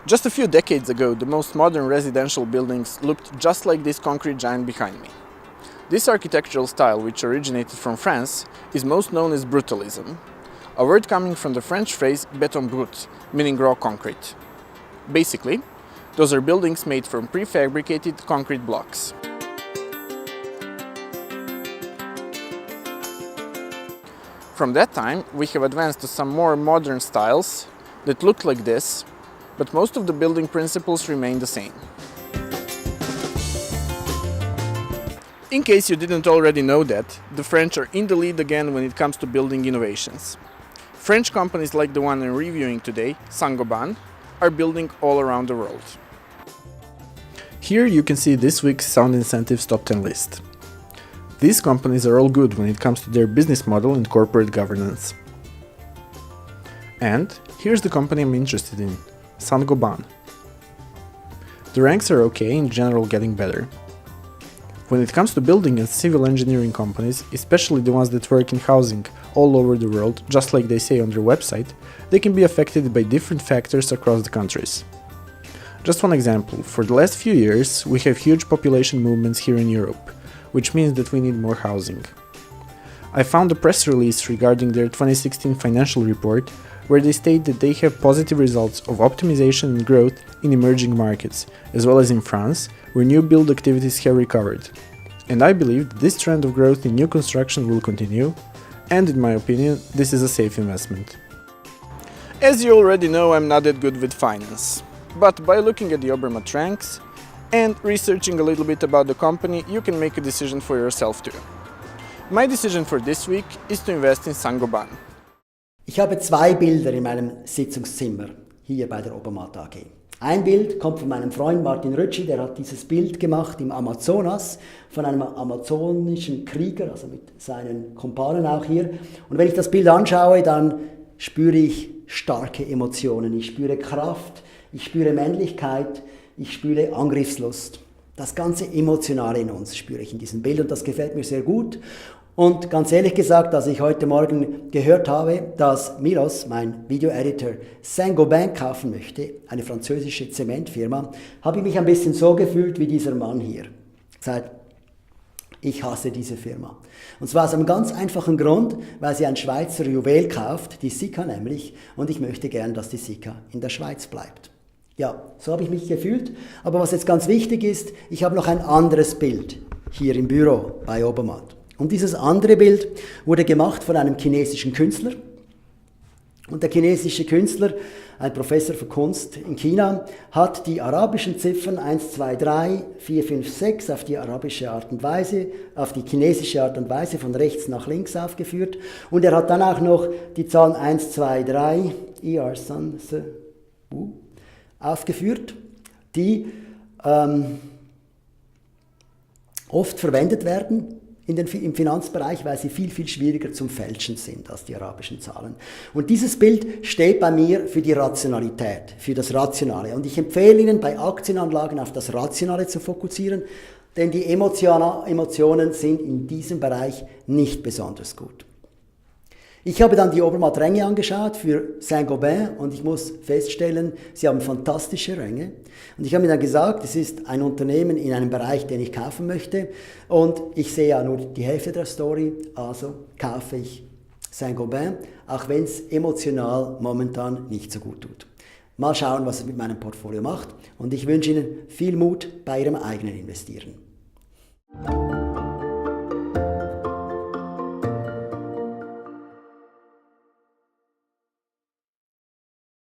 Just a few decades ago, the most modern residential buildings looked just like this concrete giant behind me. This architectural style, which originated from France, is most known as brutalism, a word coming from the French phrase béton brut, meaning raw concrete. Basically, those are buildings made from prefabricated concrete blocks. From that time, we have advanced to some more modern styles that look like this, but most of the building principles remain the same. In case you didn't already know that, the French are in the lead again when it comes to building innovations. French companies like the one I'm reviewing today, Saint Gobain, are building all around the world. Here you can see this week's Sound Incentives Top 10 list. These companies are all good when it comes to their business model and corporate governance. And here's the company I'm interested in, Saint Gobain. The ranks are okay, in general getting better. When it comes to building and civil engineering companies, especially the ones that work in housing all over the world, just like they say on their website, they can be affected by different factors across the countries. Just one example, for the last few years we have huge population movements here in Europe, which means that we need more housing. I found a press release regarding their 2016 financial report where they state that they have positive results of optimization and growth in emerging markets, as well as in France, where new build activities have recovered. And I believe that this trend of growth in new construction will continue, and in my opinion, this is a safe investment. As you already know, I'm not that good with finance, but by looking at the Obermatt ranks and researching a little bit about the company, you can make a decision for yourself too. My decision for this week is to invest in Saint Gobain. Ich habe zwei Bilder in meinem Sitzungszimmer hier bei der Obermatt AG. Ein Bild kommt von meinem Freund Martin Rötschi, der hat dieses Bild gemacht im Amazonas von einem amazonischen Krieger, also mit seinen Kumpanen auch hier. Und wenn ich das Bild anschaue, dann spüre ich starke Emotionen. Ich spüre Kraft, ich spüre Männlichkeit, ich spüre Angriffslust. Das ganze Emotionale in uns spüre ich in diesem Bild und das gefällt mir sehr gut. Und ganz ehrlich gesagt, als ich heute Morgen gehört habe, dass Milos, mein Video-Editor, Saint Gobain kaufen möchte, eine französische Zementfirma, habe ich mich ein bisschen so gefühlt wie dieser Mann hier. Gesagt, ich hasse diese Firma. Und zwar aus einem ganz einfachen Grund, weil sie ein Schweizer Juwel kauft, die Sika nämlich, und ich möchte gern, dass die Sika in der Schweiz bleibt. Ja, so habe ich mich gefühlt. Aber was jetzt ganz wichtig ist, ich habe noch ein anderes Bild hier im Büro bei Obermatt. Und dieses andere Bild wurde gemacht von einem chinesischen Künstler. Und der chinesische Künstler, ein Professor für Kunst in China, hat die arabischen Ziffern 1, 2, 3, 4, 5, 6 auf die arabische Art und Weise, auf die chinesische Art und Weise von rechts nach links aufgeführt. Und er hat dann auch noch die Zahlen 1, 2, 3, aufgeführt, die oft verwendet werden im Finanzbereich, weil sie viel, viel schwieriger zum Fälschen sind als die arabischen Zahlen. Und dieses Bild steht bei mir für die Rationalität, für das Rationale. Und ich empfehle Ihnen, bei Aktienanlagen auf das Rationale zu fokussieren, denn die Emotionen sind in diesem Bereich nicht besonders gut. Ich habe dann die Obermatt-Ränge angeschaut für Saint Gobain und ich muss feststellen, sie haben fantastische Ränge. Und ich habe mir dann gesagt, es ist ein Unternehmen in einem Bereich, den ich kaufen möchte und ich sehe ja nur die Hälfte der Story, also kaufe ich Saint Gobain, auch wenn es emotional momentan nicht so gut tut. Mal schauen, was es mit meinem Portfolio macht und ich wünsche Ihnen viel Mut bei Ihrem eigenen Investieren.